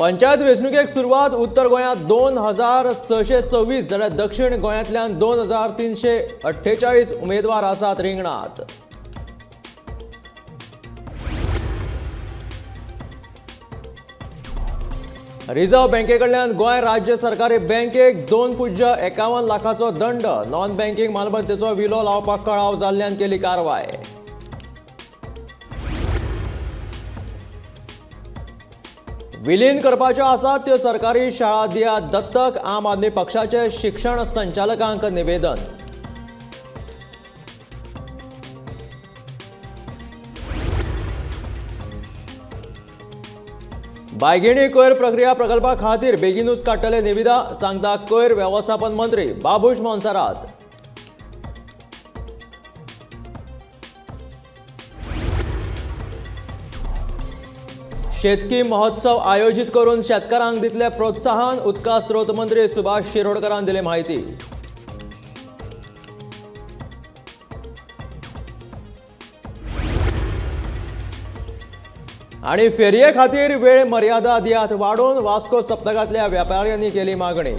पंचायत वेंचणुकेक सुरवात उत्तर गोंयांत 2626 जाल्यार दक्षिण गोंयांतल्यान 2348 उमेदवार आसात रिंगणात. रिझर्व्ह बँकेकडल्यान गोंय राज्य सरकारी बँकेक 2.51 लाखाचो दंड. नॉन बँकिंग मालमत्तेचो विलो लावपाक कळाव जाल्ल्यान केली कारवाय. विलीन करपाच्यो आसात त्यो सरकारी शाळा दियात दत्तक. आम आदमी पक्षाचे शिक्षण संचालकांक निवेदन. बायगिणी कोयर प्रक्रिया प्रकल्पा खातीर बेगीनूच काडटले निविदा, सांगता कोयर वेवस्थापन मंत्री बाबूश मोन्सेरात. शेतकी महोत्सव आयोजित करून शेतकारांक दितले प्रोत्साहन. उदका स्त्रोत मंत्री सुभाष शिरोडकरान दिली माहिती. आणि फेरये खातीर वेळ मर्यादा दियात वाडोवन वास्को सप्तकांतल्या व्यापाऱ्यांनी केली मागणी.